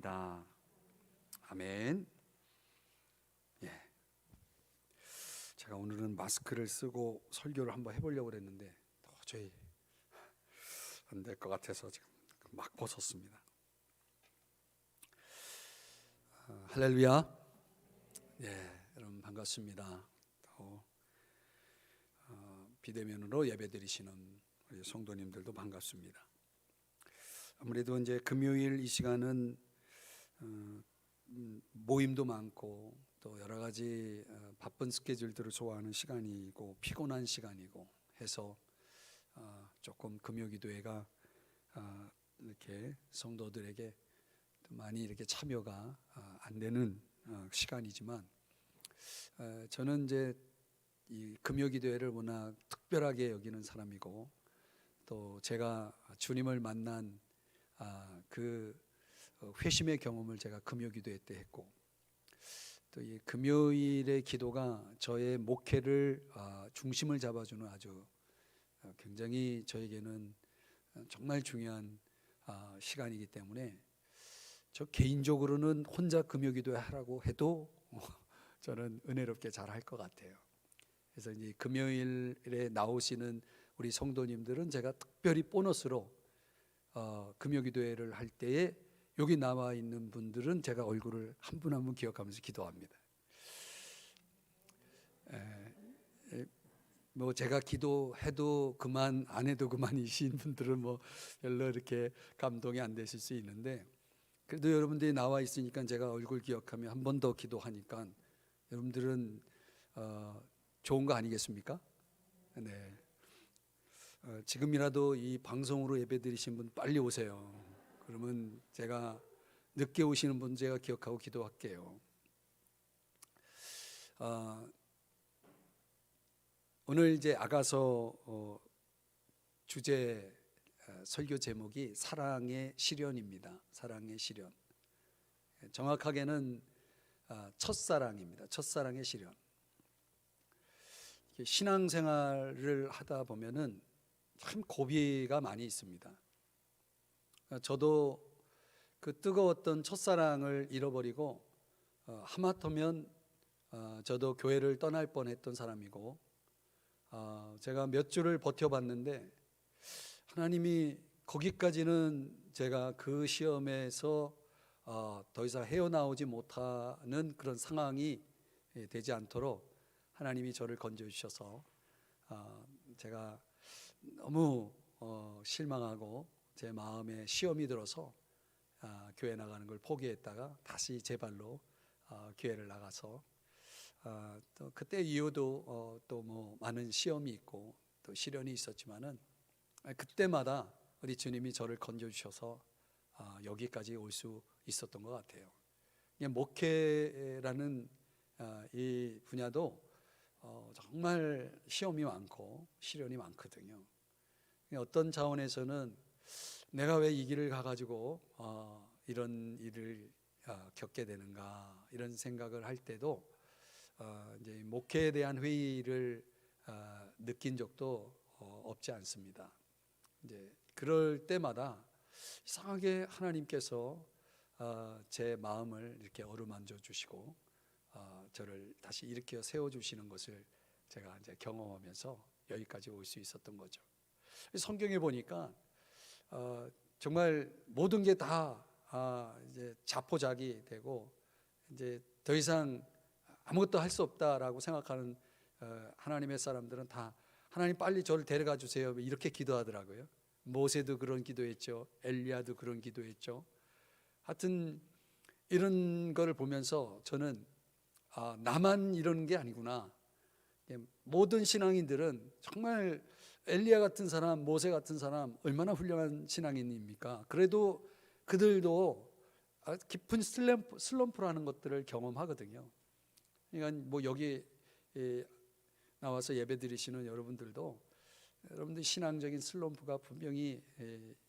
축복합니다. 아멘. 예. 제가 오늘은 마스크를 쓰고 설교를 한번 해보려고 그랬는데 도저히 안 될 것 같아서 지금 막 벗었습니다. 할렐루야. 예, 여러분 반갑습니다. 비대면으로 예배드리시는 우리 성도님들도 반갑습니다. 아무래도 이제 금요일 이 시간은 모임도 많고 또 여러 가지 바쁜 스케줄들을 소화하는 시간이고 피곤한 시간이고 해서 조금 금요기도회가 이렇게 성도들에게 많이 이렇게 참여가 안 되는 시간이지만 저는 이제 이 금요기도회를 워낙 특별하게 여기는 사람이고 또 제가 주님을 만난 그 회심의 경험을 제가 금요기도회 때 했고 또 이 금요일의 기도가 저의 목회를 중심을 잡아주는 아주 굉장히 저에게는 정말 중요한 시간이기 때문에 저 개인적으로는 혼자 금요기도회 하라고 해도 저는 은혜롭게 잘 할 것 같아요. 그래서 이제 금요일에 나오시는 우리 성도님들은 제가 특별히 보너스로 금요기도회를 할 때에 여기 나와 있는 분들은 제가 얼굴을 한 분 한 분 기억하면서 기도합니다. 뭐 제가 기도해도 그만 안 해도 그만이신 분들은 뭐 별로 이렇게 감동이 안 되실 수 있는데 그래도 여러분들이 나와 있으니까 제가 얼굴 기억하며 한 번 더 기도하니까 여러분들은 좋은 거 아니겠습니까? 네. 지금이라도 이 방송으로 예배드리신 분 빨리 오세요. 그러면 제가 늦게 오시는 분 제가 기억하고 기도할게요. 오늘 이제 아가서 주제 설교 제목이 사랑의 시련입니다. 사랑의 시련. 정확하게는 첫사랑입니다. 첫사랑의 시련. 신앙생활을 하다 보면은 참 고비가 많이 있습니다. 저도 그 뜨거웠던 첫사랑을 잃어버리고 하마터면 저도 교회를 떠날 뻔했던 사람이고 제가 몇 주를 버텨봤는데 하나님이 거기까지는 제가 그 시험에서 더 이상 헤어나오지 못하는 그런 상황이 되지 않도록 하나님이 저를 건져주셔서 제가 너무 실망하고 제 마음에 시험이 들어서 교회 나가는 걸 포기했다가 다시 제 발로 교회를 나가서 또 그때 이후도 또 뭐 많은 시험이 있고 또 시련이 있었지만은 그때마다 우리 주님이 저를 건져주셔서 여기까지 올 수 있었던 것 같아요. 목회라는 이 분야도 정말 시험이 많고 시련이 많거든요. 어떤 차원에서는 내가 왜 이 길을 가가지고 이런 일을 겪게 되는가 이런 생각을 할 때도 이제 목회에 대한 회의를 느낀 적도 없지 않습니다. 이제 그럴 때마다 이상하게 하나님께서 제 마음을 이렇게 어루만져 주시고 저를 다시 일으켜 세워 주시는 것을 제가 이제 경험하면서 여기까지 올 수 있었던 거죠. 성경에 보니까 정말 모든 게 다 이제 자포자기 되고 이제 더 이상 아무것도 할 수 없다라고 생각하는 하나님의 사람들은 다 하나님 빨리 저를 데려가 주세요 이렇게 기도하더라고요. 모세도 그런 기도했죠. 엘리야도 그런 기도했죠. 하여튼 이런 거를 보면서 저는 나만 이러는 게 아니구나. 모든 신앙인들은 정말 엘리야 같은 사람, 모세 같은 사람 얼마나 훌륭한 신앙인입니까? 그래도 그들도 깊은 슬럼프라는 것들을 경험하거든요. 그러니까 뭐 여기 나와서 예배드리시는 여러분들도 여러분들 신앙적인 슬럼프가 분명히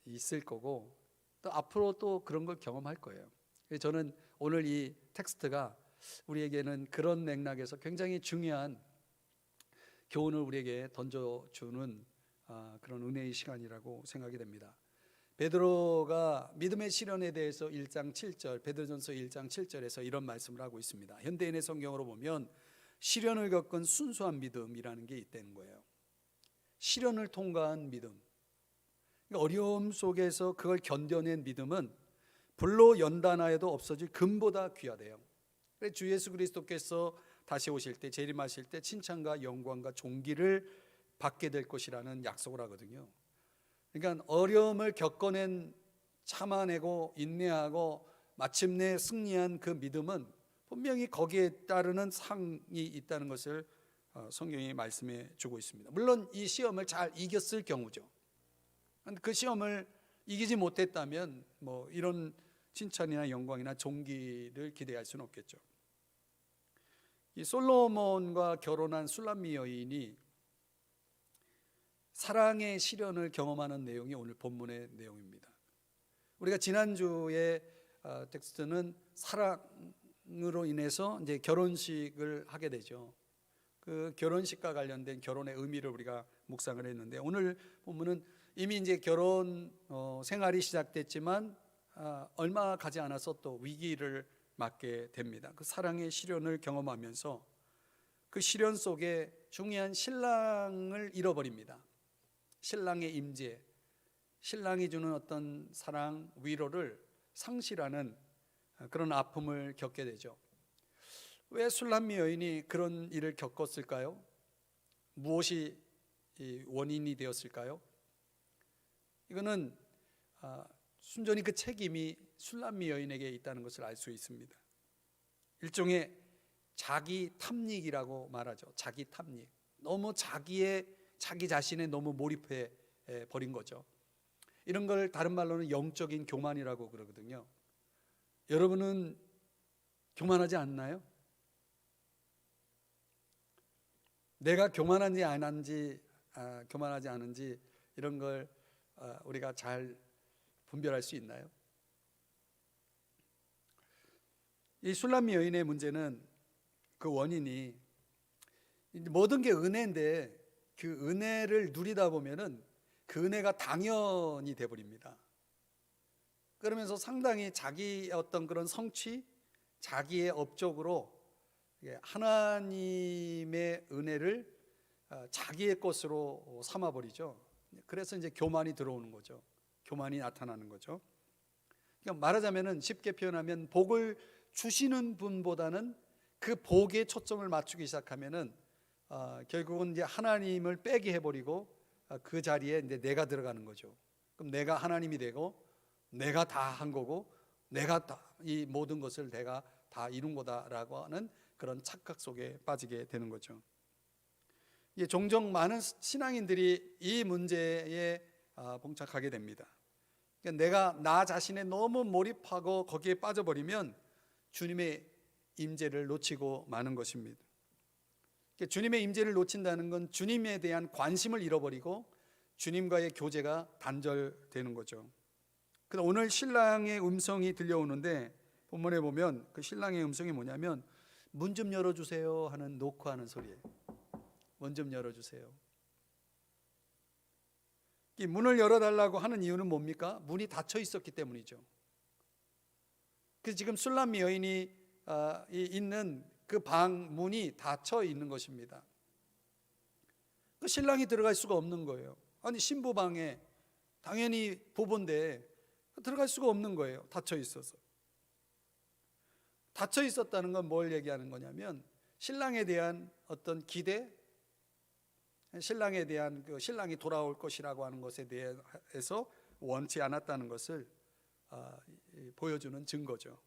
있을 거고 또 앞으로 또 그런 걸 경험할 거예요. 저는 오늘 이 텍스트가 우리에게는 그런 맥락에서 굉장히 중요한 교훈을 우리에게 던져주는 그런 은혜의 시간이라고 생각이 됩니다. 베드로가 믿음의 시련에 대해서 1장 7절, 베드로전서 1장 7절에서 이런 말씀을 하고 있습니다. 현대인의 성경으로 보면 시련을 겪은 순수한 믿음이라는 게 있다는 거예요. 시련을 통과한 믿음, 그러니까 어려움 속에서 그걸 견뎌낸 믿음은 불로 연단하여도 없어질 금보다 귀하대요. 그래서 주 예수 그리스도께서 다시 오실 때, 재림하실 때 칭찬과 영광과 존귀를 받게 될 것이라는 약속을 하거든요. 그러니까 어려움을 겪어낸, 참아내고 인내하고 마침내 승리한 그 믿음은 분명히 거기에 따르는 상이 있다는 것을 성경이 말씀해 주고 있습니다. 물론 이 시험을 잘 이겼을 경우죠. 그 시험을 이기지 못했다면 뭐 이런 칭찬이나 영광이나 존귀를 기대할 수는 없겠죠. 이 솔로몬과 결혼한 술람미 여인이 사랑의 시련을 경험하는 내용이 오늘 본문의 내용입니다. 우리가 지난주에 텍스트는 사랑으로 인해서 이제 결혼식을 하게 되죠. 그 결혼식과 관련된 결혼의 의미를 우리가 묵상을 했는데, 오늘 본문은 이미 이제 결혼 생활이 시작됐지만 얼마 가지 않아서 또 위기를 맞게 됩니다. 그 사랑의 시련을 경험하면서 그 시련 속에 중요한 신랑을 잃어버립니다. 신랑의 임재, 신랑이 주는 어떤 사랑, 위로를 상실하는 그런 아픔을 겪게 되죠. 왜 술람미 여인이 그런 일을 겪었을까요? 무엇이 원인이 되었을까요? 이거는 순전히 그 책임이 술람미 여인에게 있다는 것을 알 수 있습니다. 일종의 자기 탐닉이라고 말하죠. 자기 탐닉. 너무 자기 자신에 너무 몰입해 버린 거죠. 이런 걸 다른 말로는 영적인 교만이라고 그러거든요. 여러분은 교만하지 않나요? 내가 교만한지 안 한지, 교만하지 않은지 이런 걸 우리가 잘 분별할 수 있나요? 이 술람미 여인의 문제는 그 원인이 모든 게 은혜인데 그 은혜를 누리다 보면은 그 은혜가 당연이 돼버립니다. 그러면서 상당히 자기의 어떤 그런 성취, 자기의 업적으로 하나님의 은혜를 자기의 것으로 삼아버리죠. 그래서 이제 교만이 들어오는 거죠. 교만이 나타나는 거죠. 그러니까 말하자면은 쉽게 표현하면 복을 주시는 분보다는 그 복에 초점을 맞추기 시작하면은 결국은 이제 하나님을 빼게 해버리고 그 자리에 이제 내가 들어가는 거죠. 그럼 내가 하나님이 되고 내가 다 한 거고 내가 다 이 모든 것을 내가 다 이룬 거다라고 하는 그런 착각 속에 빠지게 되는 거죠. 종종 많은 신앙인들이 이 문제에 봉착하게 됩니다. 내가 나 자신에 너무 몰입하고 거기에 빠져버리면 주님의 임재를 놓치고 마는 것입니다. 주님의 임재를 놓친다는 건 주님에 대한 관심을 잃어버리고 주님과의 교제가 단절되는 거죠. 그래서 오늘 신랑의 음성이 들려오는데 본문에 보면 그 신랑의 음성이 뭐냐면 문 좀 열어주세요 하는 노크하는 소리예요. 문 좀 열어주세요. 이 문을 열어달라고 하는 이유는 뭡니까? 문이 닫혀 있었기 때문이죠. 그래서 지금 술람미 여인이 있는 그 방 문이 닫혀 있는 것입니다. 그 신랑이 들어갈 수가 없는 거예요. 아니 신부방에 당연히 부부인데 들어갈 수가 없는 거예요. 닫혀 있어서. 닫혀 있었다는 건 뭘 얘기하는 거냐면 신랑에 대한 어떤 기대, 신랑에 대한 그 신랑이 돌아올 것이라고 하는 것에 대해서 원치 않았다는 것을 보여주는 증거죠.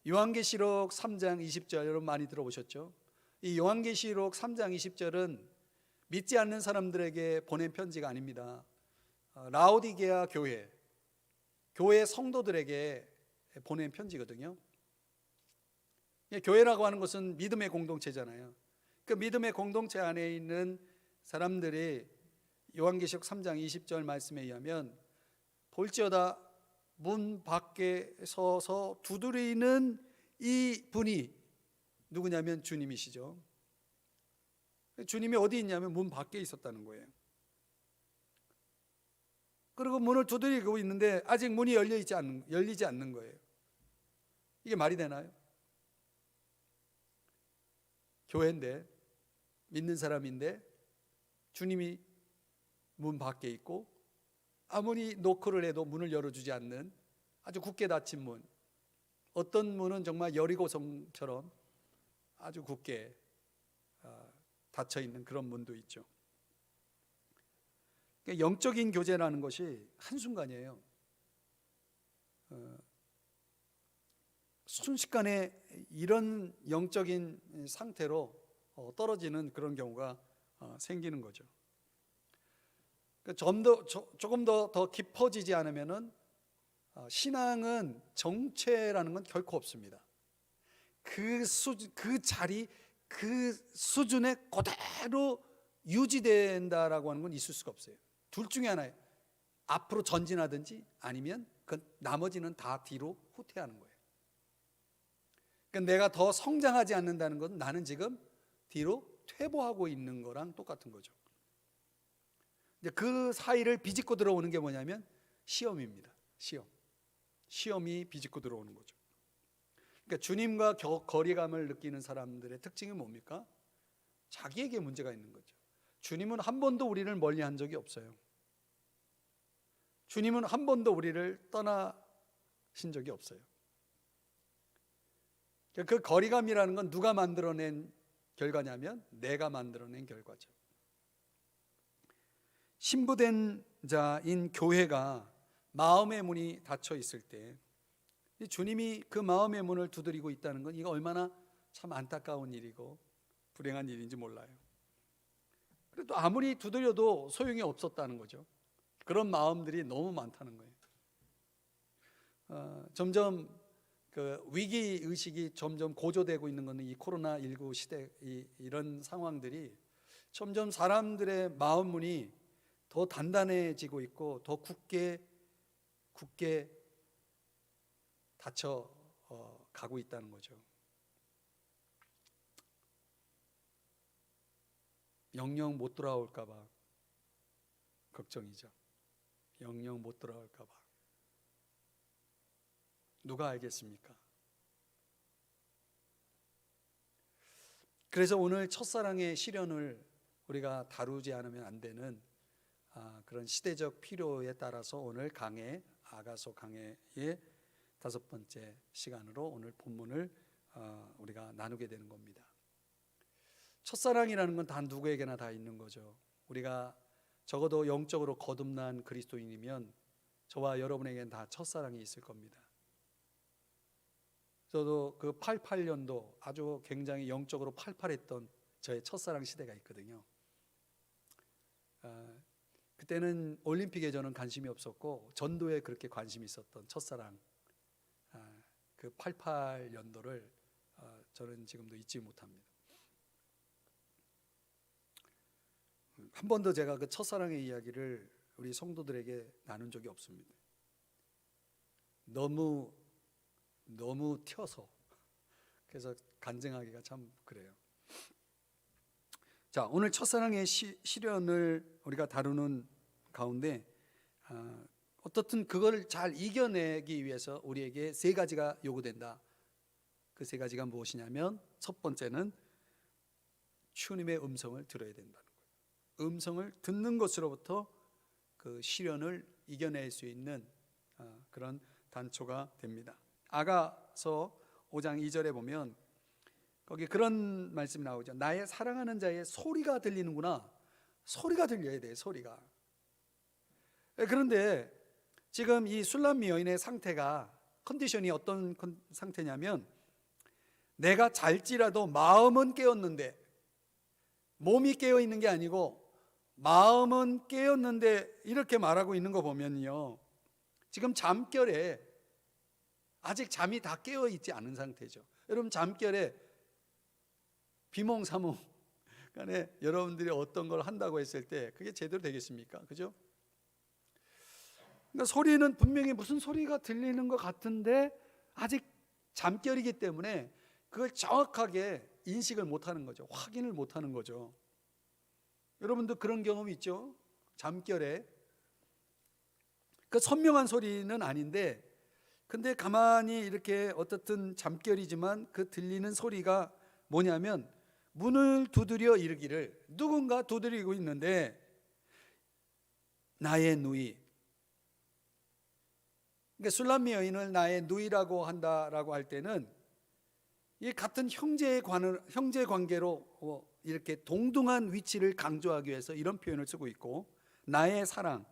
요한계시록 3장 20절 여러분 많이 들어보셨죠? 이 요한계시록 3장 20절은 믿지 않는 사람들에게 보낸 편지가 아닙니다. 라오디게아 교회 성도들에게 보낸 편지거든요. 교회라고 하는 것은 믿음의 공동체잖아요. 그 믿음의 공동체 안에 있는 사람들이 요한계시록 3장 20절 말씀에 의하면 볼지어다 문 밖에 서서 두드리는 이 분이 누구냐면 주님이시죠. 주님이 어디 있냐면 문 밖에 있었다는 거예요. 그리고 문을 두드리고 있는데 아직 문이 열리지 않는 거예요. 이게 말이 되나요? 교회인데, 믿는 사람인데 주님이 문 밖에 있고 아무리 노크를 해도 문을 열어주지 않는 아주 굳게 닫힌 문, 어떤 문은 정말 여리고성처럼 아주 굳게 닫혀 있는 그런 문도 있죠. 그러니까 영적인 교제라는 것이 한순간이에요. 순식간에 이런 영적인 상태로 떨어지는 그런 경우가 생기는 거죠. 조금 더 깊어지지 않으면은 신앙은 정체라는 건 결코 없습니다. 그 자리, 그 수준에 그대로 유지된다라고 하는 건 있을 수가 없어요. 둘 중에 하나예요. 앞으로 전진하든지 아니면 그 나머지는 다 뒤로 후퇴하는 거예요. 그러니까 내가 더 성장하지 않는다는 건 나는 지금 뒤로 퇴보하고 있는 거랑 똑같은 거죠. 그 사이를 비집고 들어오는 게 뭐냐면 시험입니다. 시험이 비집고 들어오는 거죠. 그러니까 주님과 거리감을 느끼는 사람들의 특징이 뭡니까? 자기에게 문제가 있는 거죠. 주님은 한 번도 우리를 멀리한 적이 없어요. 주님은 한 번도 우리를 떠나신 적이 없어요. 그 거리감이라는 건 누가 만들어낸 결과냐면 내가 만들어낸 결과죠. 신부된 자인 교회가 마음의 문이 닫혀 있을 때 주님이 그 마음의 문을 두드리고 있다는 건 이거 얼마나 참 안타까운 일이고 불행한 일인지 몰라요. 그래도 아무리 두드려도 소용이 없었다는 거죠. 그런 마음들이 너무 많다는 거예요. 점점 그 위기 의식이 점점 고조되고 있는 것은 이 코로나19 시대 이런 상황들이 점점 사람들의 마음 문이 더 단단해지고 있고 더 굳게 닫혀 가고 있다는 거죠. 영영 못 돌아올까 봐 걱정이죠. 영영 못 돌아올까 봐. 누가 알겠습니까? 그래서 오늘 첫사랑의 시련을 우리가 다루지 않으면 안 되는 그런 시대적 필요에 따라서 오늘 강해 아가서 강해의 5번째 시간으로 오늘 본문을 우리가 나누게 되는 겁니다. 첫사랑이라는 건 다 누구에게나 다 있는 거죠. 우리가 적어도 영적으로 거듭난 그리스도인이면 저와 여러분에게는 다 첫사랑이 있을 겁니다. 저도 그 88년도 아주 굉장히 영적으로 팔팔했던 저의 첫사랑 시대가 있거든요. 그때는 올림픽에 저는 관심이 없었고 전도에 그렇게 관심이 있었던 첫사랑, 그 88년도를 저는 지금도 잊지 못합니다. 한 번도 제가 그 첫사랑의 이야기를 우리 성도들에게 나눈 적이 없습니다. 너무 튀어서 그래서 간증하기가 참 그래요. 자, 오늘 첫사랑의 시련을 우리가 다루는 가운데 어떻든 그걸 잘 이겨내기 위해서 우리에게 3가지가 요구된다. 그 3가지가 무엇이냐면 첫 번째는 주님의 음성을 들어야 된다는 거예요. 음성을 듣는 것으로부터 그 시련을 이겨낼 수 있는 그런 단초가 됩니다. 아가서 5장 2절에 보면 거기 그런 말씀이 나오죠. 나의 사랑하는 자의 소리가 들리는구나. 소리가 들려야 돼, 소리가. 그런데 지금 이 술람미 여인의 상태가 컨디션이 어떤 상태냐면 내가 잘지라도 마음은 깨었는데 몸이 깨어 있는 게 아니고 마음은 깨었는데 이렇게 말하고 있는 거 보면요, 지금 잠결에 아직 잠이 다 깨어 있지 않은 상태죠. 여러분 잠결에 비몽사몽 간에 여러분들이 어떤 걸 한다고 했을 때 그게 제대로 되겠습니까? 그죠? 그러니까 소리는 분명히 무슨 소리가 들리는 것 같은데 아직 잠결이기 때문에 그걸 정확하게 인식을 못하는 거죠. 확인을 못하는 거죠. 여러분도 그런 경험이 있죠? 잠결에 그 선명한 소리는 아닌데, 근데 가만히 이렇게 어떻든 잠결이지만 그 들리는 소리가 뭐냐면, 문을 두드려 이르기를, 누군가 두드리고 있는데 나의 누이, 그러니까 술람미 여인을 나의 누이라고 한다라고 할 때는 이 같은 형제 관계로 이렇게 동등한 위치를 강조하기 위해서 이런 표현을 쓰고 있고, 나의 사랑,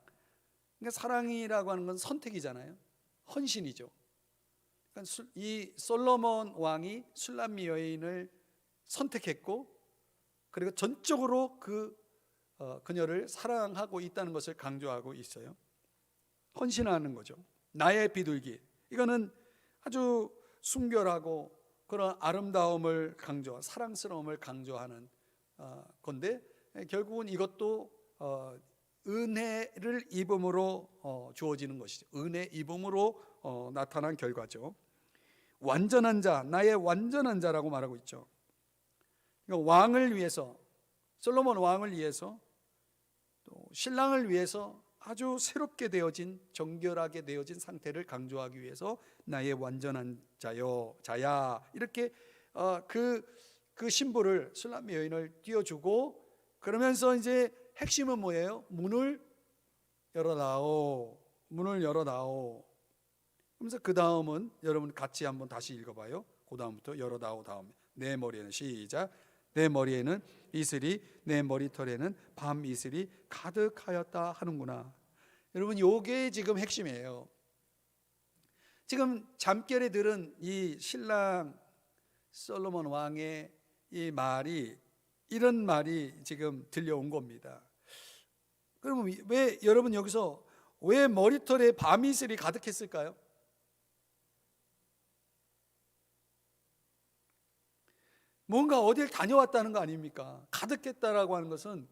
그러니까 사랑이라고 하는 건 선택이잖아요. 헌신이죠. 그러니까 이 솔로몬 왕이 술람미 여인을 선택했고, 그리고 전적으로 그녀를 사랑하고 있다는 것을 강조하고 있어요. 헌신하는 거죠. 나의 비둘기, 이거는 아주 순결하고 그런 아름다움을 사랑스러움을 강조하는 건데, 결국은 이것도 은혜를 입음으로 주어지는 것이죠. 은혜 입음으로 나타난 결과죠. 완전한 자, 나의 완전한 자라고 말하고 있죠. 그러니까 왕을 위해서, 솔로몬 왕을 위해서, 또 신랑을 위해서 아주 새롭게 되어진, 정결하게 되어진 상태를 강조하기 위해서 나의 완전한 자야, 이렇게 그 신부를, 술람미 여인을 띄워주고, 그러면서 이제 핵심은 뭐예요? 문을 열어다오, 문을 열어다오. 그러면서 그 다음은 여러분 같이 한번 다시 읽어봐요. 그 다음부터 열어다오 다음에, 내 머리에는, 시작, 내 머리에는 이슬이, 내 머리털에는 밤 이슬이 가득하였다 하는구나. 여러분, 요게 지금 핵심이에요. 지금 잠결에 들은 이 신랑 솔로몬 왕의 이 말이, 이런 말이 지금 들려온 겁니다. 그러면 왜 여러분 여기서 왜 머리털에 밤 이슬이 가득했을까요? 뭔가 어딜 다녀왔다는 거 아닙니까? 가득했다라고 하는 것은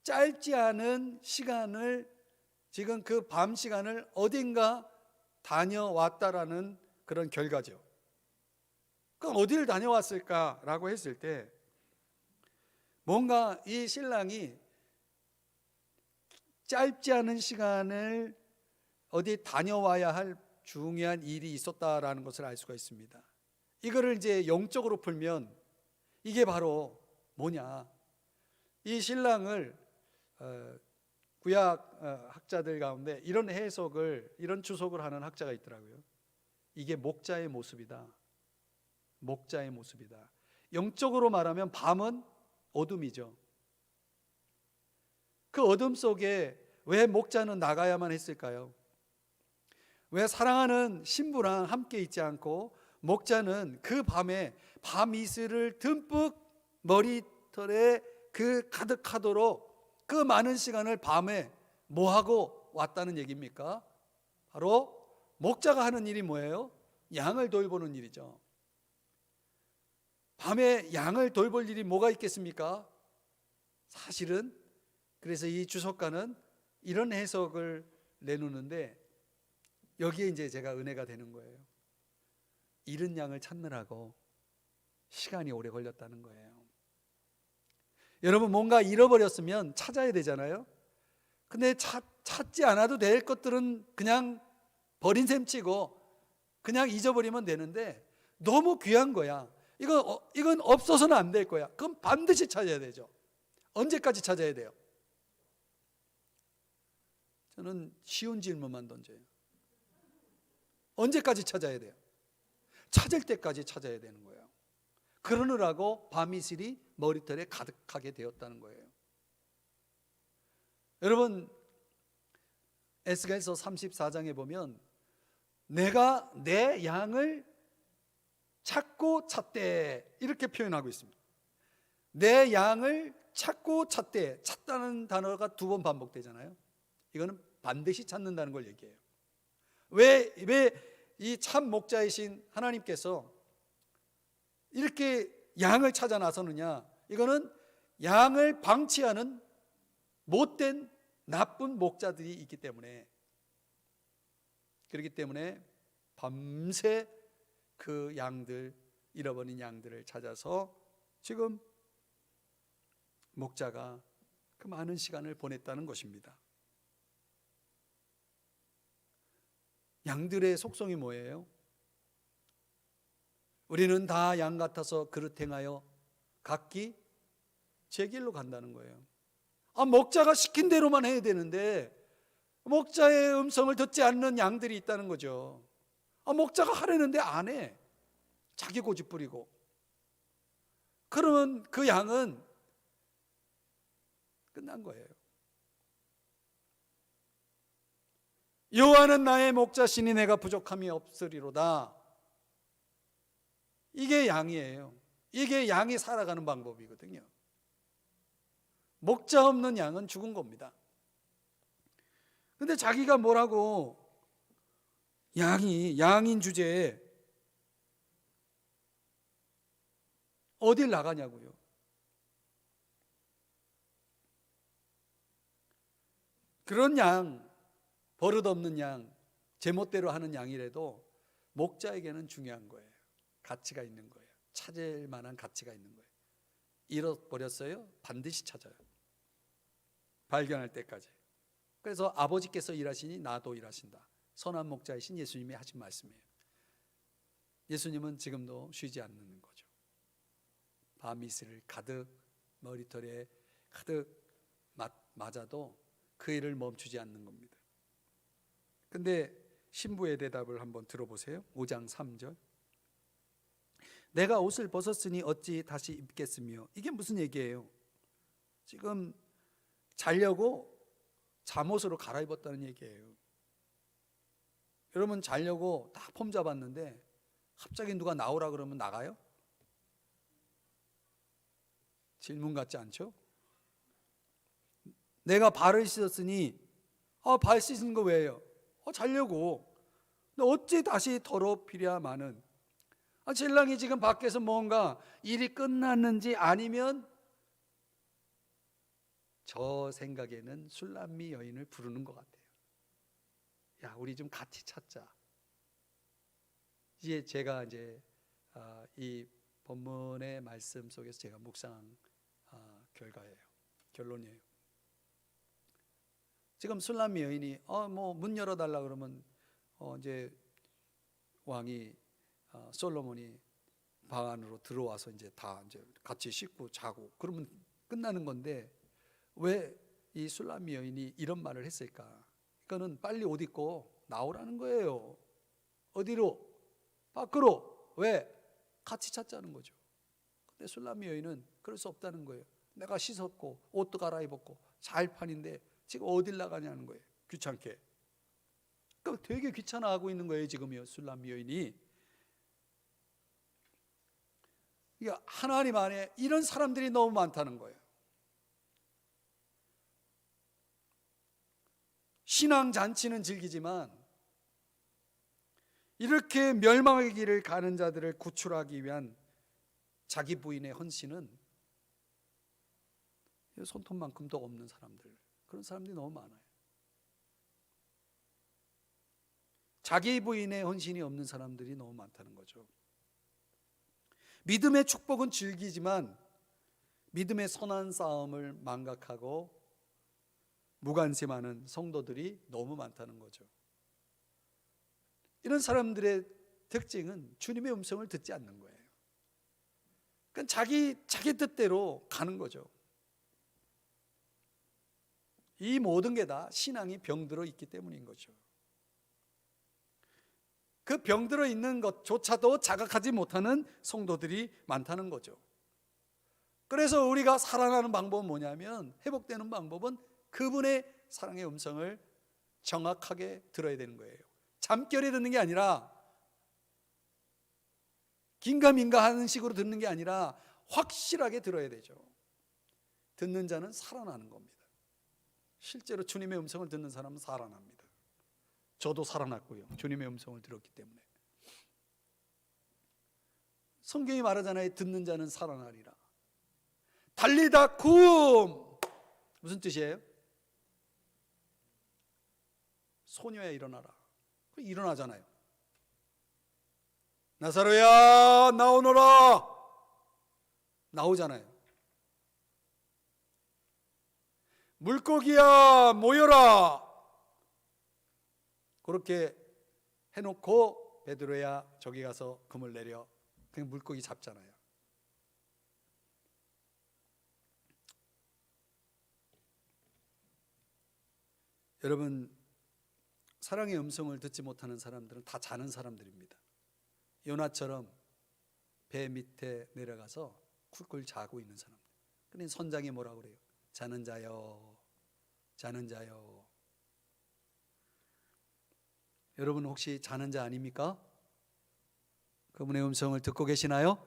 짧지 않은 시간을, 지금 그 밤 시간을 어딘가 다녀왔다라는 그런 결과죠. 그럼 어디를 다녀왔을까라고 했을 때, 뭔가 이 신랑이 짧지 않은 시간을 어디 다녀와야 할 중요한 일이 있었다라는 것을 알 수가 있습니다. 이거를 이제 영적으로 풀면 이게 바로 뭐냐, 이 신랑을 구약 학자들 가운데 이런 해석을, 이런 주석을 하는 학자가 있더라고요. 이게 목자의 모습이다. 목자의 모습이다. 영적으로 말하면 밤은 어둠이죠. 그 어둠 속에 왜 목자는 나가야만 했을까요? 왜 사랑하는 신부랑 함께 있지 않고 목자는 그 밤에 밤 이슬을 듬뿍 머리털에 그 가득하도록 그 많은 시간을 밤에 뭐 하고 왔다는 얘기입니까? 바로 목자가 하는 일이 뭐예요? 양을 돌보는 일이죠. 밤에 양을 돌볼 일이 뭐가 있겠습니까? 사실은 그래서 이 주석가는 이런 해석을 내놓는데, 여기에 이제 제가 은혜가 되는 거예요. 잃은 양을 찾느라고 시간이 오래 걸렸다는 거예요. 여러분, 뭔가 잃어버렸으면 찾아야 되잖아요. 근데 찾지 않아도 될 것들은 그냥 버린 셈 치고 그냥 잊어버리면 되는데, 너무 귀한 거야. 이건 없어서는 안 될 거야. 그럼 반드시 찾아야 되죠. 언제까지 찾아야 돼요? 저는 쉬운 질문만 던져요. 언제까지 찾아야 돼요? 찾을 때까지 찾아야 되는 거예요. 그러느라고 밤이슬이 머리털에 가득하게 되었다는 거예요. 여러분, 에스겔서 34장에 보면 내가 내 양을 찾고 찾되, 이렇게 표현하고 있습니다. 내 양을 찾고 찾되, 찾다는 단어가 2번 반복되잖아요. 이거는 반드시 찾는다는 걸 얘기해요. 왜 이 참 목자이신 하나님께서 이렇게 양을 찾아 나서느냐? 이거는 양을 방치하는 못된 나쁜 목자들이 있기 때문에, 그렇기 때문에 밤새 그 양들, 잃어버린 양들을 찾아서 지금 목자가 그 많은 시간을 보냈다는 것입니다. 양들의 속성이 뭐예요? 우리는 다 양 같아서 그릇 행하여 각기 제 길로 간다는 거예요. 목자가 시킨 대로만 해야 되는데 목자의 음성을 듣지 않는 양들이 있다는 거죠. 목자가 하려는데 안 해. 자기 고집 부리고. 그러면 그 양은 끝난 거예요. 여호와는 나의 목자시니 내가 부족함이 없으리로다. 이게 양이에요. 이게 양이 살아가는 방법이거든요. 목자 없는 양은 죽은 겁니다. 근데 자기가 뭐라고 양인 주제에 어딜 나가냐고요. 그런 양, 버릇없는 양, 제멋대로 하는 양이라도 목자에게는 중요한 거예요. 가치가 있는 거예요. 찾을 만한 가치가 있는 거예요. 잃어버렸어요? 반드시 찾아요. 발견할 때까지. 그래서 아버지께서 일하시니 나도 일하신다. 선한 목자이신 예수님이 하신 말씀이에요. 예수님은 지금도 쉬지 않는 거죠. 밤이슬을 가득 머리털에 가득 맞아도 그 일을 멈추지 않는 겁니다. 근데 신부의 대답을 한번 들어보세요. 5장 3절. 내가 옷을 벗었으니 어찌 다시 입겠으며. 이게 무슨 얘기예요? 지금 자려고 잠옷으로 갈아입었다는 얘기예요. 여러분 자려고 딱 폼 잡았는데 갑자기 누가 나오라 그러면 나가요? 질문 같지 않죠? 내가 발을 씻었으니 발 씻은 거 왜요? 자려고. 근데 어찌 다시 더럽히랴마는. 신랑이 지금 밖에서 뭔가 일이 끝났는지 아니면 저 생각에는 술람미 여인을 부르는 것 같아요. 야, 우리 좀 같이 찾자. 이제 제가 이 본문의 말씀 속에서 제가 묵상한 결론이에요. 지금 술람미 여인이 문 열어달라 그러면 이제 왕이 솔로몬이 방 안으로 들어와서 이제 같이 씻고 자고 그러면 끝나는 건데 왜 이 술람미 여인이 이런 말을 했을까? 그거는 빨리 옷 입고 나오라는 거예요. 어디로? 밖으로. 왜? 같이 찾자는 거죠. 근데 술람미 여인은 그럴 수 없다는 거예요. 내가 씻었고 옷도 갈아입었고 잘 판인데 지금 어딜 나가냐는 거예요. 귀찮게. 그러니까 되게 귀찮아하고 있는 거예요. 지금요 술람미 여인이. 하나님 안에 이런 사람들이 너무 많다는 거예요. 신앙 잔치는 즐기지만 이렇게 멸망의 길을 가는 자들을 구출하기 위한 자기 부인의 헌신은 손톱만큼도 없는 사람들, 그런 사람들이 너무 많아요. 자기 부인의 헌신이 없는 사람들이 너무 많다는 거죠. 믿음의 축복은 즐기지만 믿음의 선한 싸움을 망각하고 무관심하는 성도들이 너무 많다는 거죠. 이런 사람들의 특징은 주님의 음성을 듣지 않는 거예요. 그러니까 자기 뜻대로 가는 거죠. 이 모든 게 다 신앙이 병들어 있기 때문인 거죠. 그 병들어 있는 것조차도 자각하지 못하는 성도들이 많다는 거죠. 그래서 우리가 살아나는 방법은 뭐냐면, 회복되는 방법은 그분의 사랑의 음성을 정확하게 들어야 되는 거예요. 잠결에 듣는 게 아니라 긴가민가 하는 식으로 듣는 게 아니라 확실하게 들어야 되죠. 듣는 자는 살아나는 겁니다. 실제로 주님의 음성을 듣는 사람은 살아납니다. 저도 살아났고요. 주님의 음성을 들었기 때문에. 성경이 말하잖아요. 듣는 자는 살아나리라. 달리다 쿰! 무슨 뜻이에요? 소녀야 일어나라. 일어나잖아요. 나사로야 나오너라. 나오잖아요. 물고기야 모여라. 그렇게 해놓고 베드로야 저기 가서 그물 내려. 그냥 물고기 잡잖아요. 여러분, 사랑의 음성을 듣지 못하는 사람들은 다 자는 사람들입니다. 요나처럼 배 밑에 내려가서 쿨쿨 자고 있는 사람들. 그러니 선장이 뭐라고 그래요? 자는 자여, 자는 자여. 여러분 혹시 자는 자 아닙니까? 그분의 음성을 듣고 계시나요?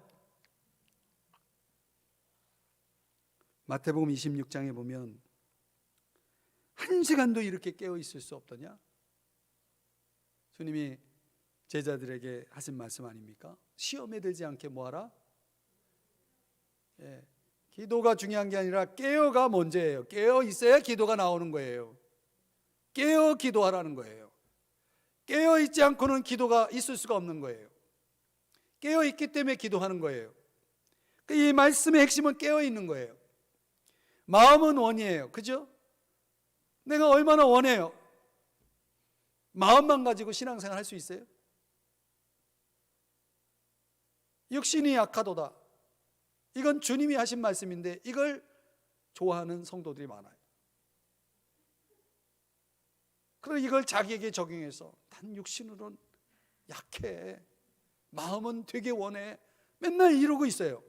마태복음 26장에 보면 한 시간도 이렇게 깨어 있을 수 없더냐? 주님이 제자들에게 하신 말씀 아닙니까? 시험에 들지 않게 뭐하라? 예, 기도가 중요한 게 아니라 깨어가 먼저예요. 깨어 있어야 기도가 나오는 거예요. 깨어 기도하라는 거예요. 깨어 있지 않고는 기도가 있을 수가 없는 거예요. 깨어 있기 때문에 기도하는 거예요. 이 말씀의 핵심은 깨어 있는 거예요. 마음은 원이에요. 그죠? 내가 얼마나 원해요? 마음만 가지고 신앙생활 할 수 있어요? 육신이 약하도다. 이건 주님이 하신 말씀인데 이걸 좋아하는 성도들이 많아요. 그리고 이걸 자기에게 적용해서 난 육신으로는 약해, 마음은 되게 원해, 맨날 이러고 있어요.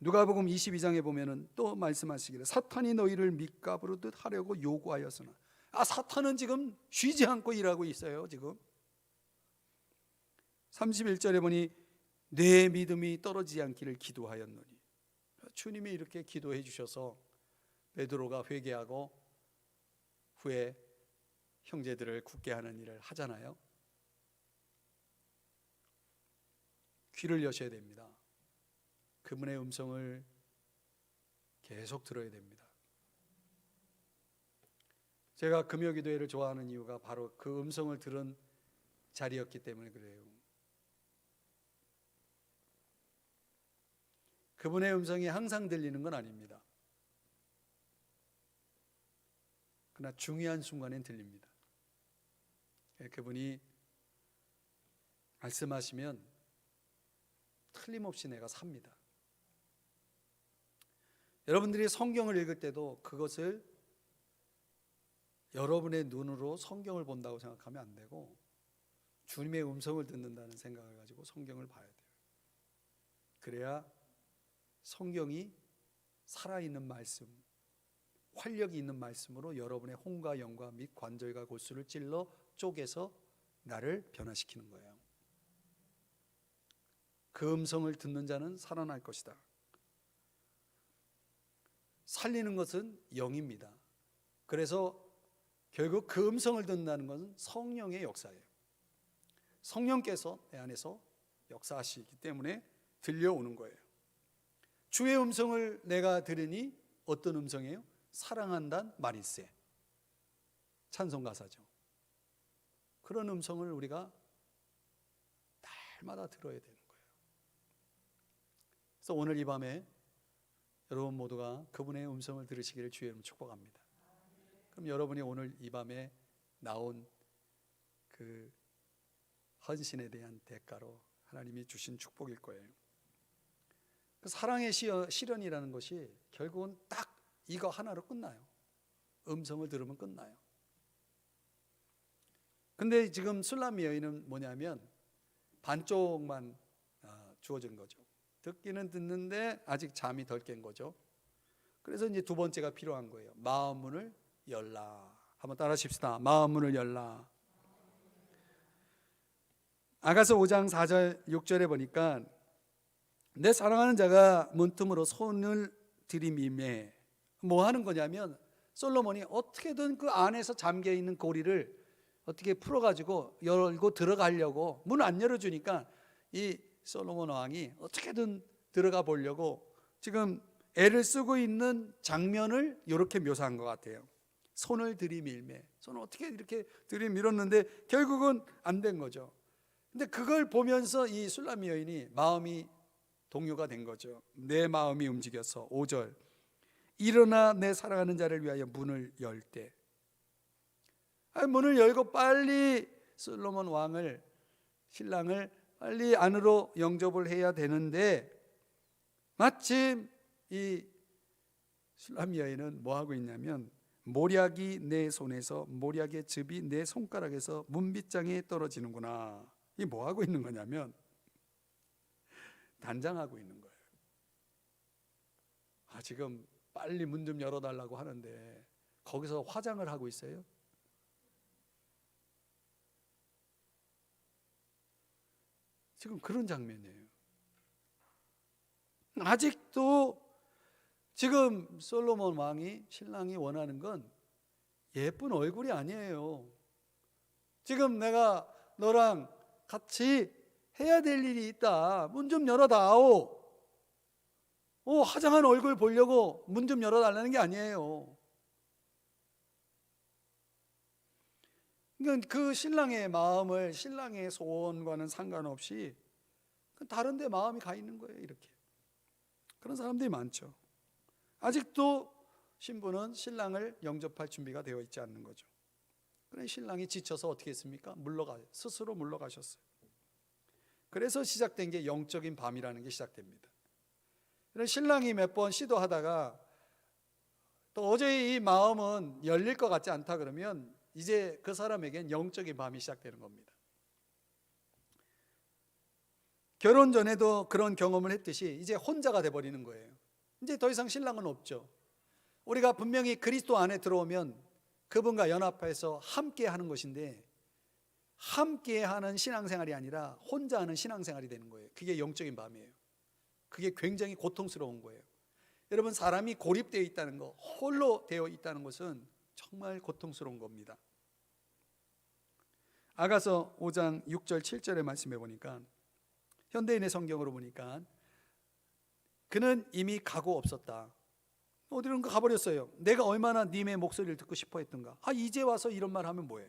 누가복음 22장에 보면은 또 말씀하시기를 사탄이 너희를 밑값으로듯 하려고 요구하였으나, 사탄은 지금 쉬지 않고 일하고 있어요. 지금 31절에 보니 내 믿음이 떨어지지 않기를 기도하였노니, 주님이 이렇게 기도해 주셔서 베드로가 회개하고 후에 형제들을 굳게 하는 일을 하잖아요. 귀를 여셔야 됩니다. 그분의 음성을 계속 들어야 됩니다. 제가 금요기도회를 좋아하는 이유가 바로 그 음성을 들은 자리였기 때문에 그래요. 그분의 음성이 항상 들리는 건 아닙니다. 그러나 중요한 순간엔 들립니다. 그분이 말씀하시면 틀림없이 내가 삽니다. 여러분들이 성경을 읽을 때도 그것을 여러분의 눈으로 성경을 본다고 생각하면 안 되고 주님의 음성을 듣는다는 생각을 가지고 성경을 봐야 돼요. 그래야 성경이 살아있는 말씀, 활력이 있는 말씀으로 여러분의 혼과 영과 및 관절과 골수를 찔러 쪼개서 나를 변화시키는 거예요. 그 음성을 듣는 자는 살아날 것이다. 살리는 것은 영입니다. 그래서 결국 그 음성을 듣는다는 것은 성령의 역사예요. 성령께서 내 안에서 역사하시기 때문에 들려오는 거예요. 주의 음성을 내가 들으니 어떤 음성이에요? 사랑한다는 말일세, 찬송가사죠. 그런 음성을 우리가 날마다 들어야 되는 거예요. 그래서 오늘 이 밤에 여러분 모두가 그분의 음성을 들으시기를 주의 이름으로 축복합니다. 그럼 여러분이 오늘 이 밤에 나온 그 헌신에 대한 대가로 하나님이 주신 축복일 거예요. 그 사랑의 실현이라는 것이 결국은 딱 이거 하나로 끝나요. 음성을 들으면 끝나요. 근데 지금 술람미 여인은 뭐냐면 반쪽만 주어진 거죠. 듣기는 듣는데 아직 잠이 덜 깬 거죠. 그래서 이제 두 번째가 필요한 거예요. 마음 문을 열라. 한번 따라 하십시다. 마음 문을 열라. 아가서 5장 4절 6절에 보니까 내 사랑하는 자가 문틈으로 손을 들이미매, 뭐 하는 거냐면 솔로몬이 어떻게든 그 안에서 잠겨있는 고리를 어떻게 풀어가지고 열고 들어가려고 문 안 열어주니까 이 솔로몬 왕이 어떻게든 들어가 보려고 지금 애를 쓰고 있는 장면을 이렇게 묘사한 것 같아요. 손을 들이밀매, 손을 어떻게 이렇게 들이밀었는데 결국은 안 된 거죠. 근데 그걸 보면서 이 술람미 여인이 마음이 동요가 된 거죠. 내 마음이 움직여서 5절 일어나 내 사랑하는 자를 위하여 문을 열 때, 문을 열고 빨리 솔로몬 왕을, 신랑을 빨리 안으로 영접을 해야 되는데 마침 이 슐람 여인은 뭐 하고 있냐면 모략이 내 손에서, 모략의 즙이 내 손가락에서 문빗장에 떨어지는구나. 이게 뭐 하고 있는 거냐면 단장하고 있는 거예요. 지금 빨리 문 좀 열어달라고 하는데 거기서 화장을 하고 있어요. 지금 그런 장면이에요. 아직도 지금 솔로몬 왕이, 신랑이 원하는 건 예쁜 얼굴이 아니에요. 지금 내가 너랑 같이 해야 될 일이 있다. 문 좀 열어다오. 화장한 얼굴 보려고 문 좀 열어달라는 게 아니에요. 그러니까 그 신랑의 마음을, 신랑의 소원과는 상관없이 다른 데 마음이 가 있는 거예요. 이렇게 그런 사람들이 많죠. 아직도 신부는 신랑을 영접할 준비가 되어 있지 않는 거죠. 그래 신랑이 지쳐서 어떻게 했습니까? 스스로 물러가셨어요. 그래서 시작된 게 영적인 밤이라는 게 시작됩니다. 신랑이 몇 번 시도하다가 또 어제의 이 마음은 열릴 것 같지 않다 그러면 이제 그 사람에겐 영적인 밤이 시작되는 겁니다. 결혼 전에도 그런 경험을 했듯이 이제 혼자가 돼버리는 거예요. 이제 더 이상 신랑은 없죠. 우리가 분명히 그리스도 안에 들어오면 그분과 연합해서 함께 하는 것인데 함께 하는 신앙생활이 아니라 혼자 하는 신앙생활이 되는 거예요. 그게 영적인 밤이에요. 그게 굉장히 고통스러운 거예요. 여러분, 사람이 고립되어 있다는 거, 홀로 되어 있다는 것은 정말 고통스러운 겁니다. 아가서 5장 6절 7절의 말씀해 보니까, 현대인의 성경으로 보니까 그는 이미 가고 없었다. 어디론가 가버렸어요. 내가 얼마나 님의 목소리를 듣고 싶어 했던가. 이제 와서 이런 말 하면 뭐해.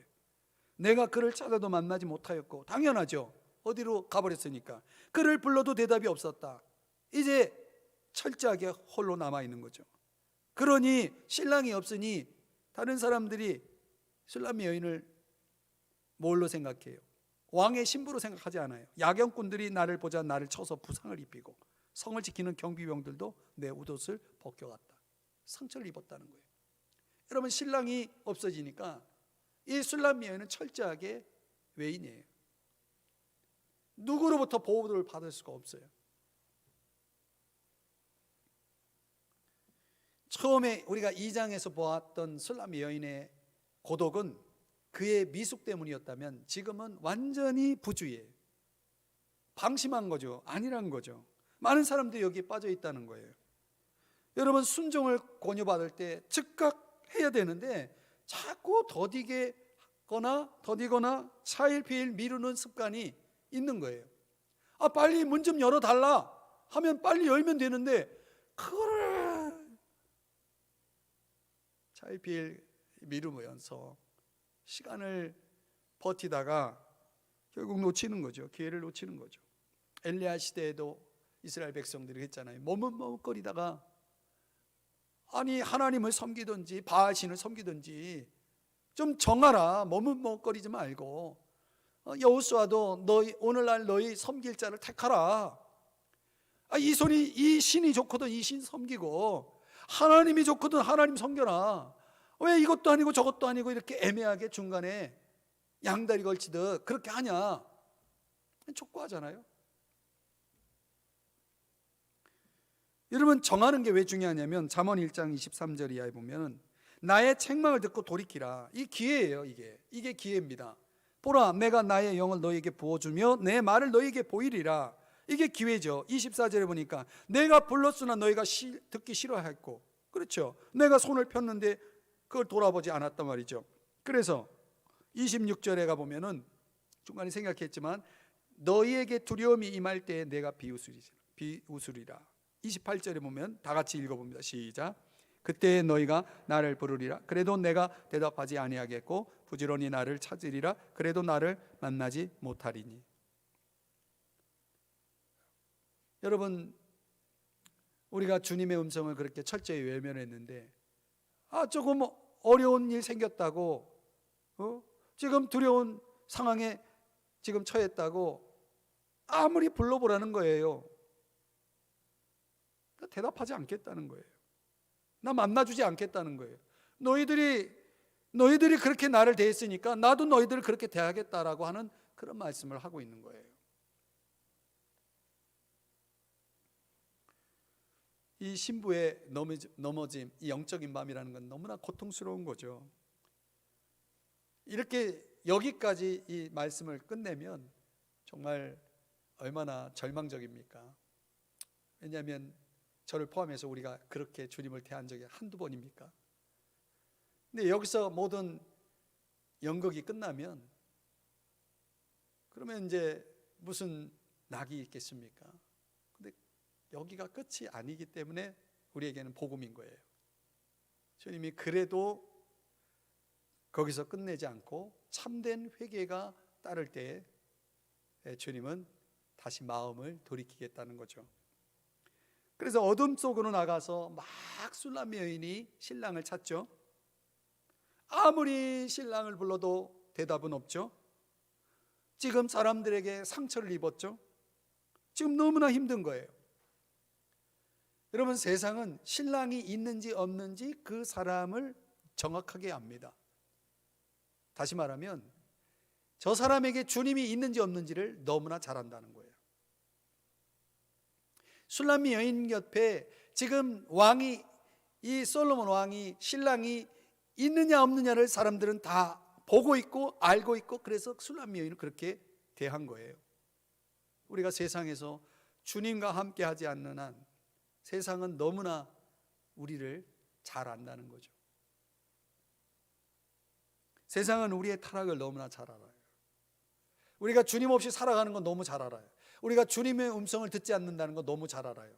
내가 그를 찾아도 만나지 못하였고, 당연하죠. 어디로 가버렸으니까. 그를 불러도 대답이 없었다. 이제 철저하게 홀로 남아있는 거죠. 그러니 신랑이 없으니 다른 사람들이 슐람 여인을 뭘로 생각해요? 왕의 신부로 생각하지 않아요. 야경꾼들이 나를 보자 나를 쳐서 부상을 입히고, 성을 지키는 경비병들도 내 웃옷을 벗겨갔다. 상처를 입었다는 거예요. 여러분, 신랑이 없어지니까 이 슐람 여인은 철저하게 외인이에요. 누구로부터 보호를 받을 수가 없어요. 처음에 우리가 2장에서 보았던 슐람 여인의 고독은 그의 미숙 때문이었다면 지금은 완전히 부주의예요. 방심한 거죠. 아니란 거죠. 많은 사람들이 여기에 빠져 있다는 거예요. 여러분, 순종을 권유받을 때 즉각 해야 되는데 자꾸 더디거나 차일피일 미루는 습관이 있는 거예요. 빨리 문 좀 열어달라 하면 빨리 열면 되는데 그거를 차일피일 미루면서 시간을 버티다가 결국 놓치는 거죠. 기회를 놓치는 거죠. 엘리야 시대에도 이스라엘 백성들이 했잖아요. 머뭇머뭇거리다가 하나님을 섬기든지 바알신을 섬기든지 좀 정하라. 머뭇머뭇거리지 말고 여호수아도 오늘날 너희 섬길 자를 택하라. 이 신이 좋거든 이 신 섬기고, 하나님이 좋거든 하나님 섬겨라. 왜 이것도 아니고 저것도 아니고 이렇게 애매하게 중간에 양다리 걸치듯 그렇게 하냐. 촉구하잖아요. 여러분, 정하는 게 왜 중요하냐면 잠언 1장 23절 이하에 보면 나의 책망을 듣고 돌이키라. 이 기회예요. 이게 기회입니다. 보라, 내가 나의 영을 너희에게 부어주며 내 말을 너희에게 보이리라. 이게 기회죠. 24절에 보니까 내가 불렀으나 너희가 듣기 싫어했고, 그렇죠. 내가 손을 폈는데 그걸 돌아보지 않았단 말이죠. 그래서 26절에 가보면은 중간에 생각했지만 너희에게 두려움이 임할 때에 내가 비웃으리라. 28절에 보면 다 같이 읽어봅니다. 시작. 그때 너희가 나를 부르리라. 그래도 내가 대답하지 아니하겠고 부지런히 나를 찾으리라. 그래도 나를 만나지 못하리니. 여러분, 우리가 주님의 음성을 그렇게 철저히 외면했는데 조금 어려운 일 생겼다고 지금 두려운 상황에 지금 처했다고 아무리 불러보라는 거예요. 대답하지 않겠다는 거예요. 나 만나주지 않겠다는 거예요. 너희들이 그렇게 나를 대했으니까 나도 너희들을 그렇게 대하겠다라고 하는 그런 말씀을 하고 있는 거예요. 이 신부의 넘어짐, 이 영적인 마음이라는 건 너무나 고통스러운 거죠. 이렇게 여기까지 이 말씀을 끝내면 정말 얼마나 절망적입니까? 왜냐하면 저를 포함해서 우리가 그렇게 주님을 대한 적이 한두 번입니까? 근데 여기서 모든 연극이 끝나면 그러면 이제 무슨 낙이 있겠습니까? 근데 여기가 끝이 아니기 때문에 우리에게는 복음인 거예요. 주님이 그래도 거기서 끝내지 않고 참된 회개가 따를 때에 주님은 다시 마음을 돌이키겠다는 거죠. 그래서 어둠 속으로 나가서 막 술람 여인이 신랑을 찾죠. 아무리 신랑을 불러도 대답은 없죠. 지금 사람들에게 상처를 입었죠. 지금 너무나 힘든 거예요. 여러분, 세상은 신랑이 있는지 없는지 그 사람을 정확하게 압니다. 다시 말하면 저 사람에게 주님이 있는지 없는지를 너무나 잘 안다는 거예요. 술람미 여인 옆에 지금 이 솔로몬 왕이 신랑이 있느냐 없느냐를 사람들은 다 보고 있고 알고 있고, 그래서 술람미 여인을 그렇게 대한 거예요. 우리가 세상에서 주님과 함께 하지 않는 한 세상은 너무나 우리를 잘 안다는 거죠. 세상은 우리의 타락을 너무나 잘 알아요. 우리가 주님 없이 살아가는 건 너무 잘 알아요. 우리가 주님의 음성을 듣지 않는다는 건 너무 잘 알아요.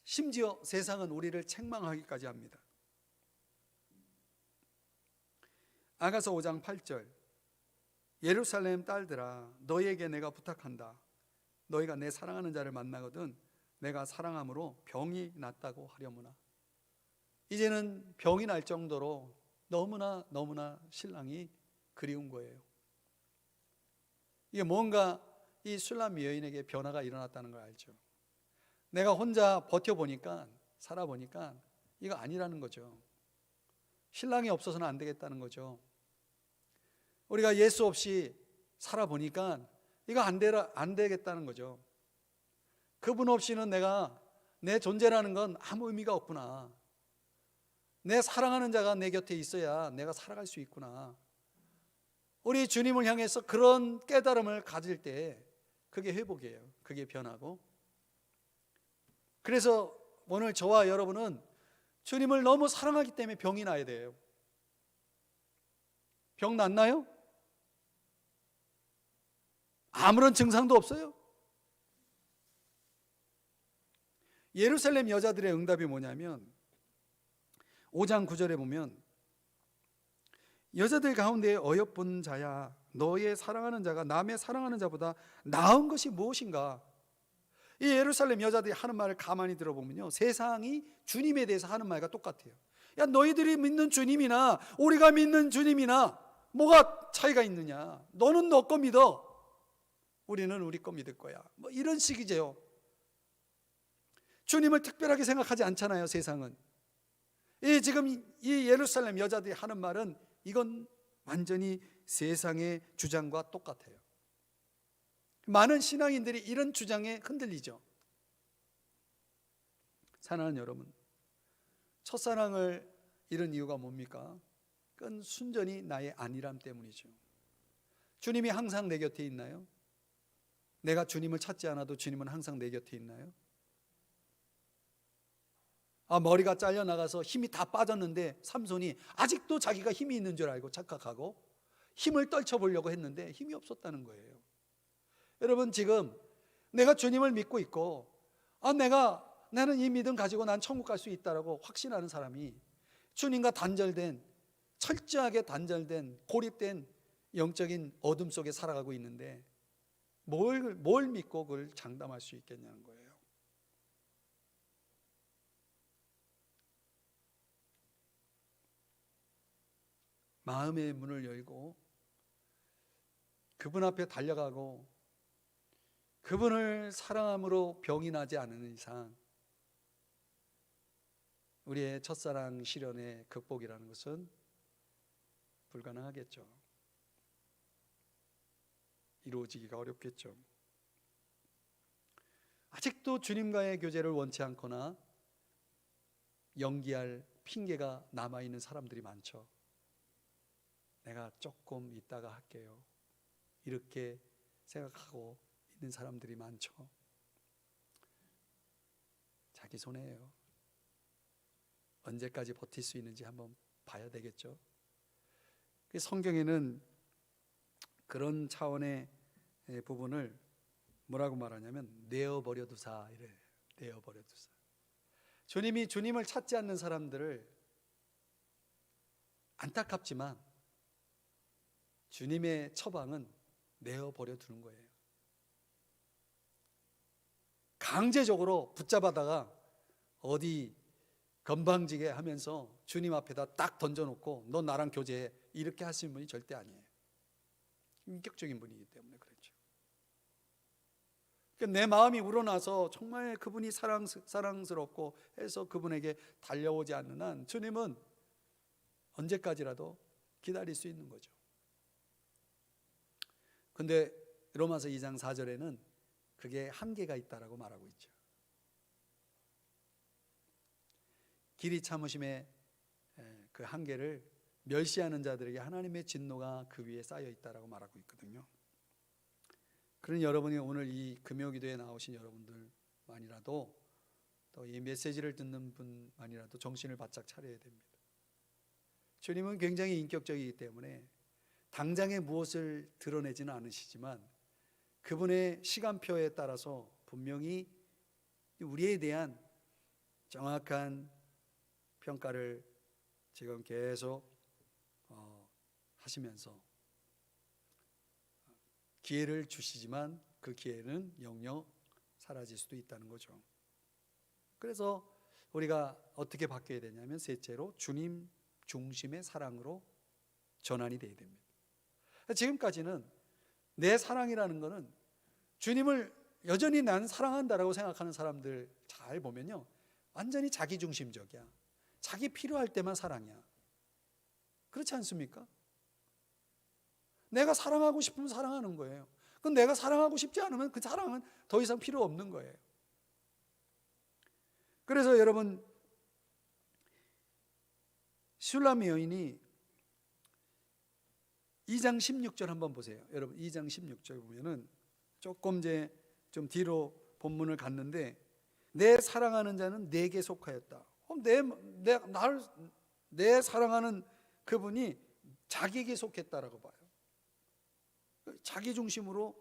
심지어 세상은 우리를 책망하기까지 합니다. 아가서 5장 8절, 예루살렘 딸들아 너희에게 내가 부탁한다. 너희가 내 사랑하는 자를 만나거든 내가 사랑함으로 병이 낫다고 하려무나. 이제는 병이 날 정도로 너무나 신랑이 그리운 거예요. 이게 뭔가 이 술람 여인에게 변화가 일어났다는 걸 알죠. 내가 혼자 버텨보니까, 살아보니까 이거 아니라는 거죠. 신랑이 없어서는 안 되겠다는 거죠. 우리가 예수 없이 살아보니까 이거 안 되겠다는 거죠. 그분 없이는 내 존재라는 건 아무 의미가 없구나. 내 사랑하는 자가 내 곁에 있어야 내가 살아갈 수 있구나. 우리 주님을 향해서 그런 깨달음을 가질 때 그게 회복이에요. 그게 변하고. 그래서 오늘 저와 여러분은 주님을 너무 사랑하기 때문에 병이 나야 돼요. 병 났나요? 아무런 증상도 없어요. 예루살렘 여자들의 응답이 뭐냐면 5장 9절에 보면 여자들 가운데 어여쁜 자야 너의 사랑하는 자가 남의 사랑하는 자보다 나은 것이 무엇인가. 이 예루살렘 여자들이 하는 말을 가만히 들어보면요, 세상이 주님에 대해서 하는 말과 똑같아요. 야, 너희들이 믿는 주님이나 우리가 믿는 주님이나 뭐가 차이가 있느냐. 너는 너 거 믿어, 우리는 우리 거 믿을 거야. 뭐 이런 식이죠. 주님을 특별하게 생각하지 않잖아요, 세상은. 지금 이 예루살렘 여자들이 하는 말은 이건 완전히 세상의 주장과 똑같아요. 많은 신앙인들이 이런 주장에 흔들리죠. 사랑하는 여러분, 첫사랑을 잃은 이유가 뭡니까? 그건 순전히 나의 안일함 때문이죠. 주님이 항상 내 곁에 있나요? 내가 주님을 찾지 않아도 주님은 항상 내 곁에 있나요? 머리가 잘려나가서 힘이 다 빠졌는데 삼손이 아직도 자기가 힘이 있는 줄 알고 착각하고 힘을 떨쳐보려고 했는데 힘이 없었다는 거예요. 여러분, 지금 내가 주님을 믿고 있고 나는 이 믿음 가지고 난 천국 갈 수 있다라고 확신하는 사람이 주님과 철저하게 단절된 고립된 영적인 어둠 속에 살아가고 있는데 뭘 믿고 그걸 장담할 수 있겠냐는 거예요. 마음의 문을 열고 그분 앞에 달려가고 그분을 사랑함으로 병이 나지 않는 이상 우리의 첫사랑 시련의 극복이라는 것은 불가능하겠죠. 이루어지기가 어렵겠죠. 아직도 주님과의 교제를 원치 않거나 연기할 핑계가 남아있는 사람들이 많죠. 내가 조금 있다가 할게요, 이렇게 생각하고 있는 사람들이 많죠. 자기 손해예요. 언제까지 버틸 수 있는지 한번 봐야 되겠죠. 성경에는 그런 차원의 부분을 뭐라고 말하냐면 내어버려 두사, 이래. 내어버려 두사. 주님이 주님을 찾지 않는 사람들을 안타깝지만 주님의 처방은 내어버려 두는 거예요. 강제적으로 붙잡아다가 어디 건방지게 하면서 주님 앞에다 딱 던져놓고 너 나랑 교제해, 이렇게 하시는 분이 절대 아니에요. 인격적인 분이기 때문에 그렇죠. 그러니까 내 마음이 우러나서 정말 그분이 사랑스럽고 해서 그분에게 달려오지 않는 한 주님은 언제까지라도 기다릴 수 있는 거죠. 근데 로마서 2장 4절에는 그게 한계가 있다라고 말하고 있죠. 길이 참으심의 그 한계를 멸시하는 자들에게 하나님의 진노가 그 위에 쌓여 있다라고 말하고 있거든요. 그러니 여러분이 오늘 이 금요기도에 나오신 여러분들만이라도 또 이 메시지를 듣는 분만이라도 정신을 바짝 차려야 됩니다. 주님은 굉장히 인격적이기 때문에 당장에 무엇을 드러내지는 않으시지만 그분의 시간표에 따라서 분명히 우리에 대한 정확한 평가를 지금 계속 하시면서 기회를 주시지만 그 기회는 영영 사라질 수도 있다는 거죠. 그래서 우리가 어떻게 바뀌어야 되냐면 셋째로 주님 중심의 사랑으로 전환이 돼야 됩니다. 지금까지는 내 사랑이라는 거는 주님을 여전히 난 사랑한다라고 생각하는 사람들 잘 보면요, 완전히 자기중심적이야. 자기 필요할 때만 사랑이야. 그렇지 않습니까? 내가 사랑하고 싶으면 사랑하는 거예요. 그럼 내가 사랑하고 싶지 않으면 그 사랑은 더 이상 필요 없는 거예요. 그래서 여러분, 슐라미 여인이 2장 16절 한번 보세요. 여러분 2장 16절 보면은 조금 이제 좀 뒤로 본문을 갔는데 내 사랑하는 자는 내게 속하였다. 내 사랑하는 그분이 자기에게 속했다라고 봐요. 자기 중심으로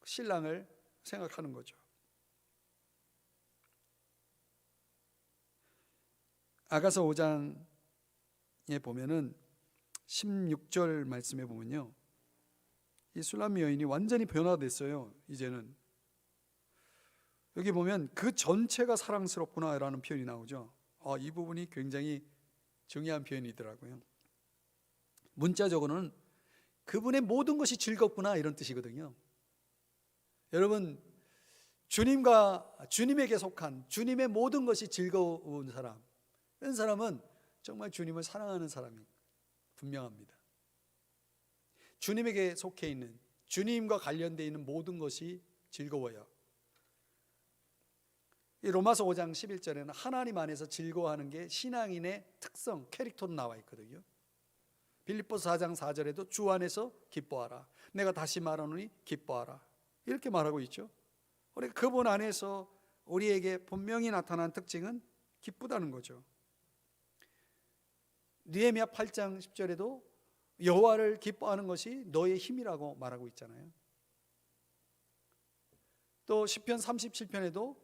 신랑을 생각하는 거죠. 아가서 5장에 보면은 16절 말씀에 보면요, 이 슐라미 여인이 완전히 변화됐어요. 이제는 여기 보면 그 전체가 사랑스럽구나라는 표현이 나오죠. 이 부분이 굉장히 중요한 표현이더라고요. 문자적으로는 그분의 모든 것이 즐겁구나 이런 뜻이거든요. 여러분, 주님에게 속한 주님의 모든 것이 즐거운 사람, 이런 사람은 정말 주님을 사랑하는 사람이 분명합니다. 주님에게 속해 있는, 주님과 관련되어 있는 모든 것이 즐거워요. 이 로마서 5장 11절에는 하나님 안에서 즐거워하는 게 신앙인의 특성, 캐릭터로 나와 있거든요. 빌립보서 4장 4절에도 주 안에서 기뻐하라. 내가 다시 말하노니 기뻐하라. 이렇게 말하고 있죠. 우리가 그분 안에서 우리에게 분명히 나타난 특징은 기쁘다는 거죠. 느헤미야 8장 10절에도 여호와를 기뻐하는 것이 너의 힘이라고 말하고 있잖아요. 또 시편 37편에도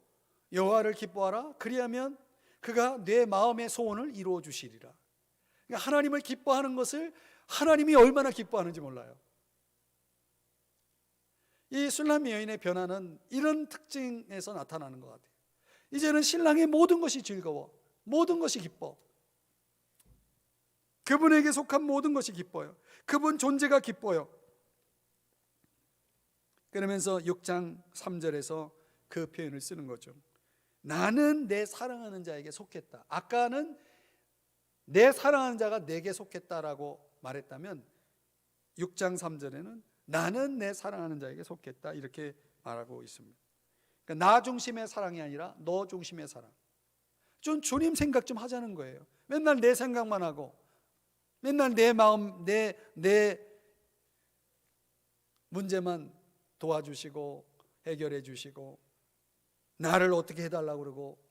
여호와를 기뻐하라. 그리하면 그가 내 마음의 소원을 이루어 주시리라. 그러니까 하나님을 기뻐하는 것을 하나님이 얼마나 기뻐하는지 몰라요. 이 슐라미 여인의 변화는 이런 특징에서 나타나는 것 같아요. 이제는 신랑의 모든 것이 즐거워, 모든 것이 기뻐. 그분에게 속한 모든 것이 기뻐요. 그분 존재가 기뻐요. 그러면서 6장 3절에서 그 표현을 쓰는 거죠. 나는 내 사랑하는 자에게 속했다. 아까는 내 사랑하는 자가 내게 속했다라고 말했다면 6장 3절에는 나는 내 사랑하는 자에게 속했다 이렇게 말하고 있습니다. 그러니까 나 중심의 사랑이 아니라 너 중심의 사랑. 좀 주님 생각 좀 하자는 거예요. 맨날 내 생각만 하고 맨날 내 마음, 내 문제만 도와주시고 해결해 주시고 나를 어떻게 해달라고 그러고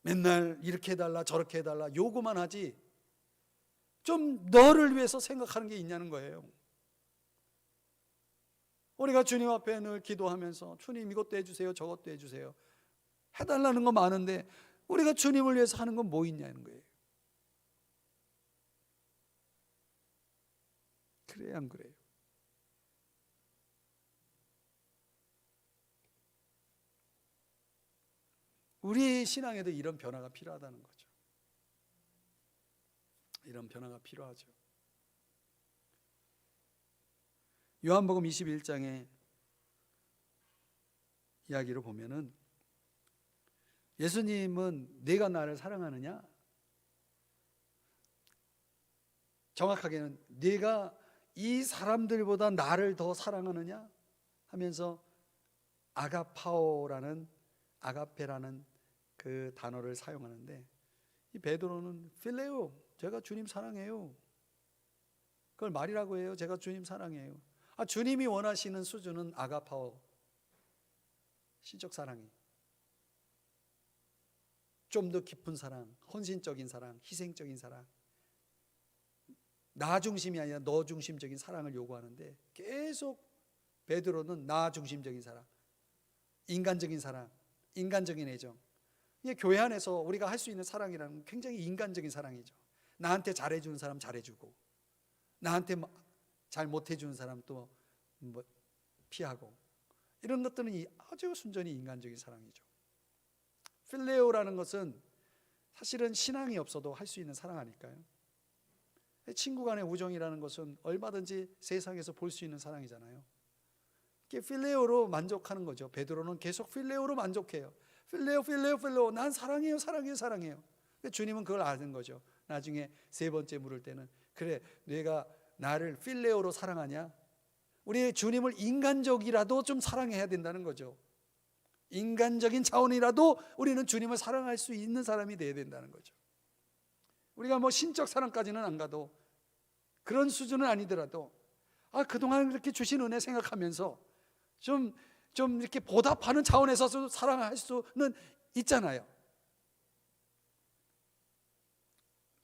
맨날 이렇게 해달라 저렇게 해달라 요구만 하지 좀 너를 위해서 생각하는 게 있냐는 거예요. 우리가 주님 앞에 늘 기도하면서 주님 이것도 해주세요 저것도 해주세요 해달라는 거 많은데 우리가 주님을 위해서 하는 건 뭐 있냐는 거예요. 그래요 안 그래요? 우리 신앙에도 이런 변화가 필요하다는 거죠. 이런 변화가 필요하죠. 요한복음 21장의 이야기를 보면은 예수님은 네가 나를 사랑하느냐? 정확하게는 네가 이 사람들보다 나를 더 사랑하느냐? 하면서 아가페라는 그 단어를 사용하는데 이 베드로는 필레오 제가 주님 사랑해요. 그걸 말이라고 해요. 제가 주님 사랑해요. 주님이 원하시는 수준은 아가파오 시적 사랑이 좀 더 깊은 사랑, 헌신적인 사랑, 희생적인 사랑 나 중심이 아니라 너 중심적인 사랑을 요구하는데 계속 베드로는 나 중심적인 사랑, 인간적인 사랑, 인간적인 애정. 이게 교회 안에서 우리가 할 수 있는 사랑이라는 굉장히 인간적인 사랑이죠. 나한테 잘해주는 사람 잘해주고 나한테 잘 못해주는 사람 또 피하고 이런 것들은 아주 순전히 인간적인 사랑이죠. 필레오라는 것은 사실은 신앙이 없어도 할 수 있는 사랑 아닐까요? 친구 간의 우정이라는 것은 얼마든지 세상에서 볼 수 있는 사랑이잖아요. 필레오로 만족하는 거죠. 베드로는 계속 필레오로 만족해요. 필레오 난 사랑해요. 주님은 그걸 아는 거죠. 나중에 세 번째 물을 때는 그래 내가 나를 필레오로 사랑하냐? 우리 주님을 인간적이라도 좀 사랑해야 된다는 거죠. 인간적인 차원이라도 우리는 주님을 사랑할 수 있는 사람이 돼야 된다는 거죠. 우리가 신적 사랑까지는 안 가도 그런 수준은 아니더라도 그동안 그렇게 주신 은혜 생각하면서 좀 이렇게 보답하는 차원에서 사랑할 수는 있잖아요.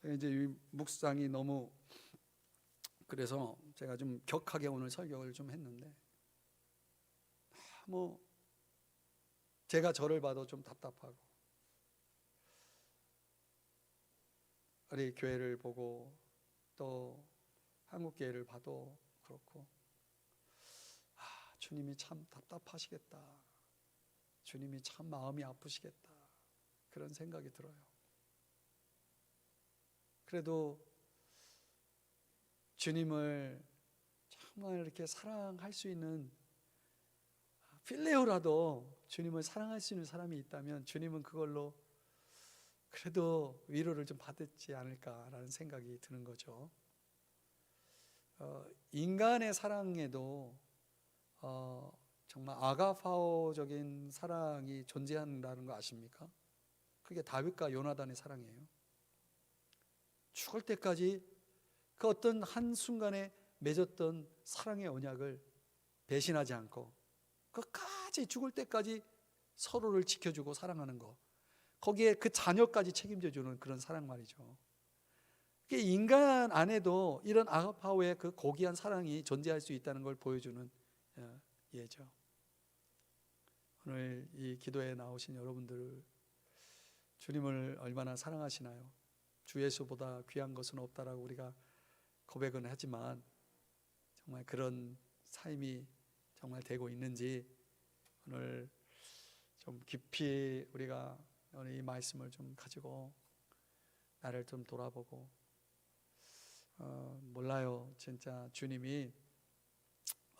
이제 이 묵상이 너무 그래서 제가 좀 격하게 오늘 설교를 좀 했는데 제가 저를 봐도 좀 답답하고 우리 교회를 보고 또 한국 교회를 봐도 그렇고 주님이 참 답답하시겠다. 주님이 참 마음이 아프시겠다. 그런 생각이 들어요. 그래도 주님을 정말 이렇게 사랑할 수 있는 필레오라도 주님을 사랑할 수 있는 사람이 있다면 주님은 그걸로 그래도 위로를 좀 받지 않을까라는 생각이 드는 거죠. 인간의 사랑에도 정말 아가파오적인 사랑이 존재한다는 거 아십니까? 그게 다윗과 요나단의 사랑이에요. 죽을 때까지 그 어떤 한순간에 맺었던 사랑의 언약을 배신하지 않고 끝까지 죽을 때까지 서로를 지켜주고 사랑하는 거, 거기에 그 자녀까지 책임져주는 그런 사랑 말이죠. 인간 안에도 이런 아가파오의 그 고귀한 사랑이 존재할 수 있다는 걸 보여주는 예죠. 오늘 이 기도에 나오신 여러분들 주님을 얼마나 사랑하시나요? 주 예수보다 귀한 것은 없다라고 우리가 고백은 하지만 정말 그런 삶이 정말 되고 있는지 오늘 좀 깊이 우리가 오늘 이 말씀을 좀 가지고 나를 좀 돌아보고 몰라요. 진짜 주님이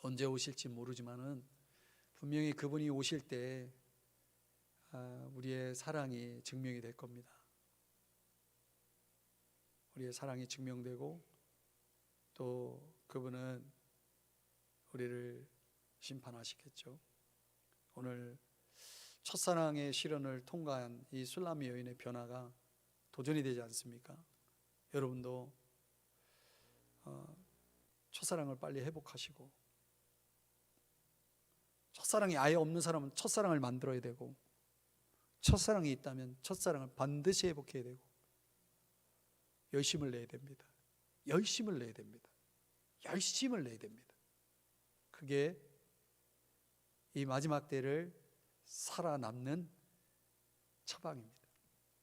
언제 오실지 모르지만은 분명히 그분이 오실 때 우리의 사랑이 증명이 될 겁니다. 우리의 사랑이 증명되고 또 그분은 우리를 심판하시겠죠. 오늘 첫사랑의 시련을 통과한 이 술람미 여인의 변화가 도전이 되지 않습니까? 여러분도 첫사랑을 빨리 회복하시고, 첫사랑이 아예 없는 사람은 첫사랑을 만들어야 되고, 첫사랑이 있다면 첫사랑을 반드시 회복해야 되고, 열심을 내야 됩니다. 열심을 내야 됩니다. 열심을 내야 됩니다. 그게 이 마지막 때를 살아남는 처방입니다.